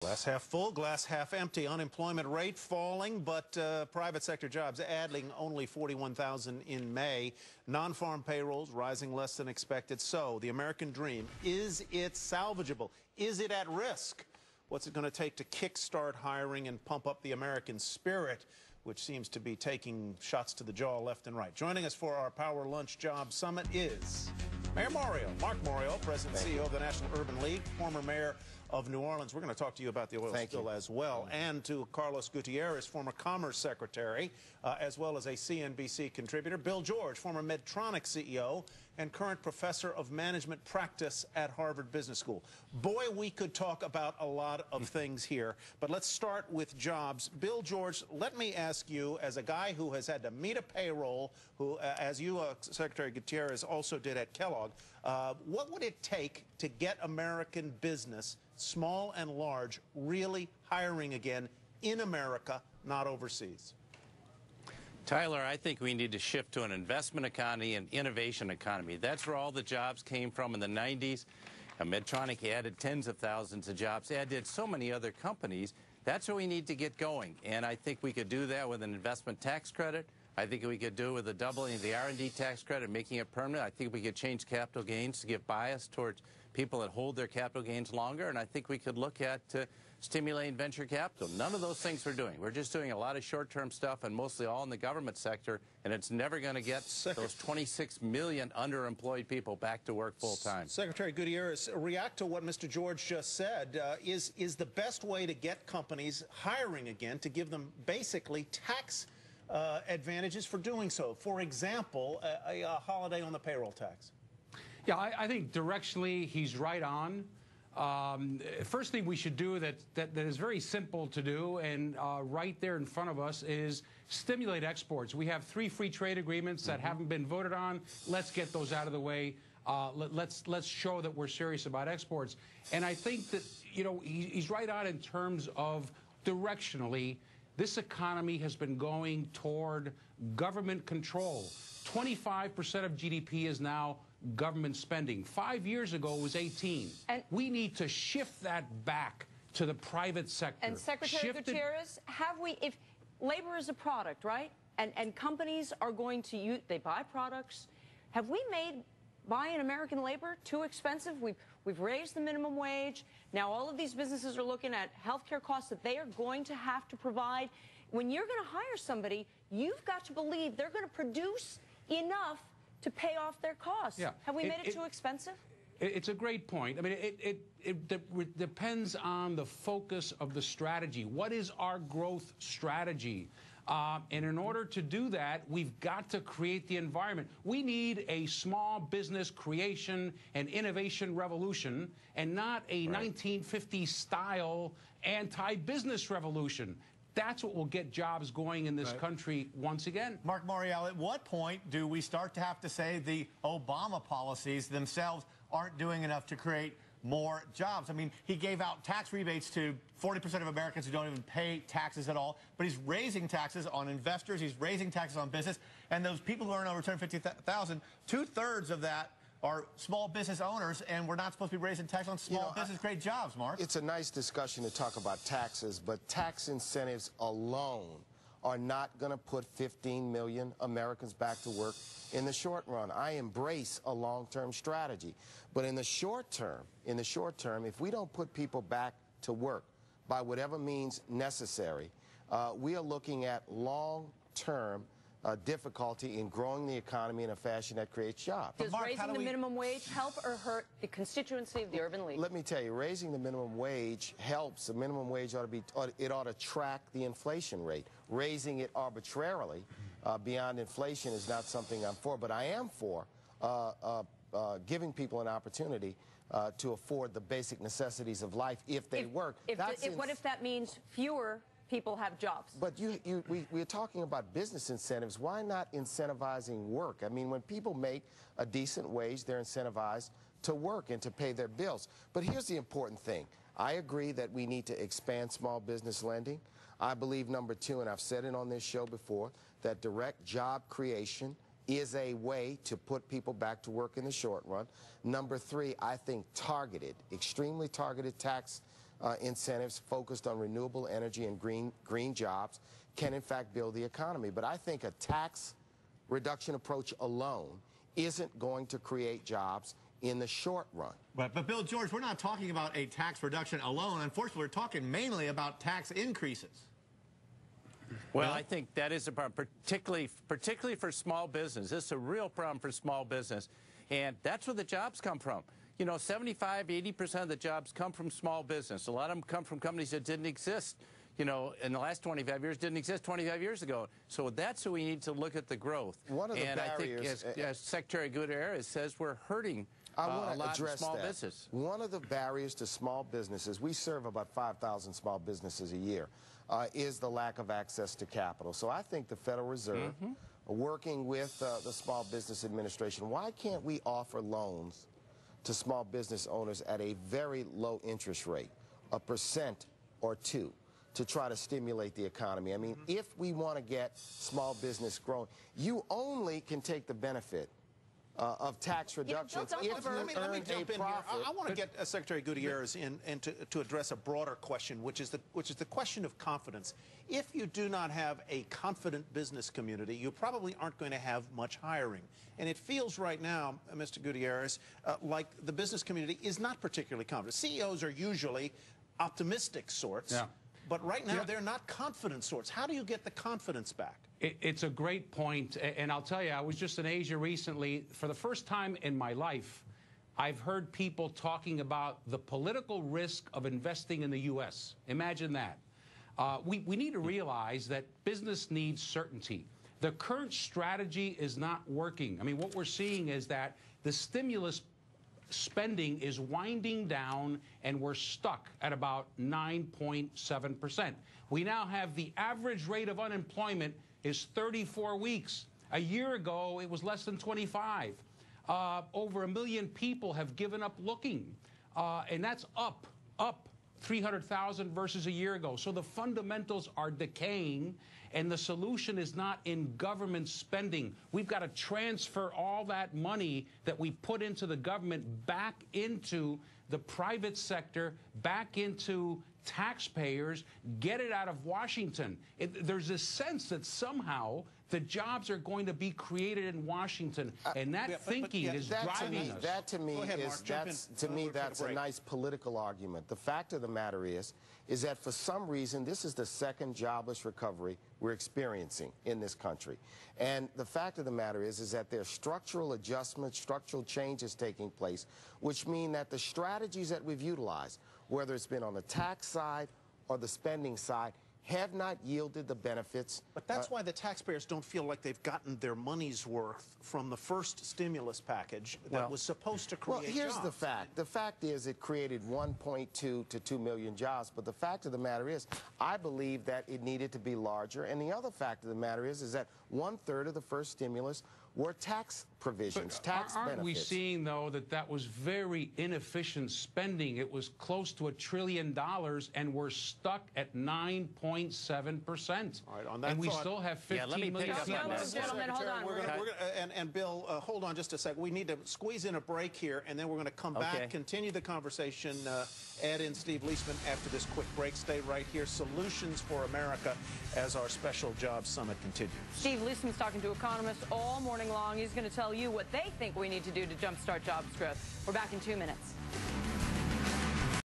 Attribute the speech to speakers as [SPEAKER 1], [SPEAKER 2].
[SPEAKER 1] Glass half full, glass half empty. Unemployment rate falling, but private sector jobs adding only 41,000 in May. Non-farm payrolls rising less than expected. So the American dream, is it salvageable? Is it at risk? What's it going to take to kickstart hiring and pump up the American spirit, which seems to be taking shots to the jaw left and right? Joining us for our Power Lunch Job Summit is Mayor Mario, Mark Mario, President and CEO of the National Urban League, former mayor of New Orleans. We're going to talk to you about the oil spill as well, and to Carlos Gutierrez, former Commerce Secretary, as well as a CNBC contributor, Bill George, former Medtronic CEO and current professor of management practice at Harvard Business School. Boy, we could talk about a lot of things here, but let's start with jobs. Bill George, let me ask you, as a guy who has had to meet a payroll, who, as you, Secretary Gutierrez, also did at Kellogg, what would it take to get American business, small and large, really hiring again in America, not overseas?
[SPEAKER 2] Tyler, I think we need to shift to an investment economy and innovation economy. That's where all the jobs came from in the 90s. Medtronic added tens of thousands of jobs, as did so many other companies. That's where we need to get going. And I think we could do that with an investment tax credit. I think we could do it with a doubling of the R&D tax credit, making it permanent. I think we could change capital gains to give bias towards people that hold their capital gains longer. And I think we could look at stimulating venture capital. None of those things we're doing. We're just doing a lot of short-term stuff, and mostly all in the government sector, and it's never going to get those 26 million underemployed people back to work full-time. Secretary
[SPEAKER 1] Gutierrez, react to what Mr. George just said. Is the best way to get companies hiring again to give them basically tax advantages for doing so? For example, a holiday on the payroll tax.
[SPEAKER 3] Yeah, I think directionally he's right on. First thing we should do that is very simple to do, and right there in front of us, is stimulate exports. We have 3 free trade agreements that haven't been voted on. Let's get those out of the way. Let's show that we're serious about exports. And I think that, you know, he's right on in terms of directionally, this economy has been going toward government control. 25% of GDP is now government spending. 5 years ago it was 18. And we need to shift that back to the private sector.
[SPEAKER 4] And Secretary Gutierrez, if labor is a product, right? And companies are going to use, they buy products. Have we made buying American labor too expensive? We've raised the minimum wage. Now all of these businesses are looking at healthcare costs that they are going to have to provide. When you're going to hire somebody, you've got to believe they're going to produce enough to pay off their costs. Yeah. Have we made it too expensive?
[SPEAKER 3] It's a great point. I mean, it depends on the focus of the strategy. What is our growth strategy? And in order to do that, we've got to create the environment. We need a small business creation and innovation revolution, and not a 1950s style anti-business revolution. That's what will get jobs going in this country once again.
[SPEAKER 5] Mark Mario, at what point do we start to have to say the Obama policies themselves aren't doing enough to create more jobs? I mean, he gave out tax rebates to 40% of Americans who don't even pay taxes at all, but he's raising taxes on investors, he's raising taxes on business, and those people who earn over $250,000, 2/3 of that are small business owners, and we're not supposed to be raising tax on small business, create jobs, Mark.
[SPEAKER 6] It's a nice discussion to talk about taxes, but tax incentives alone are not going to put 15 million Americans back to work in the short run. I embrace a long-term strategy, but in the short term, if we don't put people back to work by whatever means necessary, we are looking at long-term difficulty in growing the economy in a fashion that creates jobs.
[SPEAKER 4] Does raising the minimum wage help or hurt the constituency of the Urban League?
[SPEAKER 6] Let me tell you, raising the minimum wage helps. The minimum wage ought to track the inflation rate. Raising it arbitrarily beyond inflation is not something I'm for, but I am for giving people an opportunity to afford the basic necessities of life if they work.
[SPEAKER 4] What if that means fewer people have jobs?
[SPEAKER 6] But we're talking about business incentives. Why not incentivizing work? I mean, when people make a decent wage, they're incentivized to work and to pay their bills. But here's the important thing. I agree that we need to expand small business lending. I believe, number 2, and I've said it on this show before, that direct job creation is a way to put people back to work in the short run. Number 3, I think targeted, extremely targeted tax incentives focused on renewable energy and green jobs can in fact build the economy. But I think a tax reduction approach alone isn't going to create jobs in the short run.
[SPEAKER 5] But Bill George, we're not talking about a tax reduction alone. Unfortunately, we're talking mainly about tax increases.
[SPEAKER 2] Well, I think that is a problem, particularly for small business. This is a real problem for small business, and that's where the jobs come from. You know, 75, 80% of the jobs come from small business. A lot of them come from companies that didn't exist, you know, in the last 25 years, didn't exist 25 years ago. So that's who we need to look at the growth.
[SPEAKER 6] One of the barriers,
[SPEAKER 2] I think, as Secretary Gutierrez says, we're hurting a lot of small business.
[SPEAKER 6] One of the barriers to small businesses, we serve about 5,000 small businesses a year, is the lack of access to capital. So I think the Federal Reserve, working with the Small Business Administration, why can't we offer loans to small business owners at a very low interest rate, 1% or 2%, to try to stimulate the economy? I mean, if we want to get small business growing, you only can take the benefit of tax reductions if you earn a profit.
[SPEAKER 1] I want to get Secretary Gutierrez in and to address a broader question, which is the question of confidence. If you do not have a confident business community, you probably aren't going to have much hiring. And it feels right now, Mr. Gutierrez, like the business community is not particularly confident. CEOs are usually optimistic sorts.
[SPEAKER 3] Yeah.
[SPEAKER 1] But right now, they're not confident sorts. How do you get the confidence back?
[SPEAKER 3] It's a great point, and I'll tell you, I was just in Asia recently. For the first time in my life, I've heard people talking about the political risk of investing in the U.S. Imagine that. We need to realize that business needs certainty. The current strategy is not working. I mean, what we're seeing is that the stimulus spending is winding down, and we're stuck at about 9.7%. We now have the average rate of unemployment is 34 weeks. A year ago, it was less than 25. Over 1 million people have given up looking, and that's up 300,000 versus a year ago. So the fundamentals are decaying, and the solution is not in government spending. We've got to transfer all that money that we put into the government back into the private sector, back into taxpayers, get it out of Washington. There's this sense that somehow the jobs are going to be created in Washington, and that thinking is driving us.
[SPEAKER 6] That to me that's a nice political argument. The fact of the matter is that for some reason this is the second jobless recovery we're experiencing in this country. And the fact of the matter is that there's structural adjustments, structural changes taking place, which mean that the strategies that we've utilized, whether it's been on the tax side or the spending side, have not yielded the benefits.
[SPEAKER 1] But that's why the taxpayers don't feel like they've gotten their money's worth from the first stimulus package that was supposed to create jobs.
[SPEAKER 6] Well, here's the fact. The fact is it created 1.2 to 2 million jobs. But the fact of the matter is, I believe that it needed to be larger. And the other fact of the matter is that 1/3 of the first stimulus were tax provisions, tax benefits.
[SPEAKER 3] Aren't we seeing, though, that was very inefficient spending? It was close to $1 trillion, and we're stuck at 9.7%.
[SPEAKER 1] All right, on that
[SPEAKER 3] and we
[SPEAKER 1] thought,
[SPEAKER 3] still have 15 million people.
[SPEAKER 4] Gentlemen, hold on.
[SPEAKER 1] And Bill, hold on just a sec. We need to squeeze in a break here, and then we're going to come back, continue the conversation, add in Steve Leisman after this quick break. Stay right here. Solutions for America as our special jobs summit continues.
[SPEAKER 4] Steve Leisman's talking to economists all morning long. He's going to tell you what they think we need to do to jumpstart jobs growth. We're back in 2 minutes.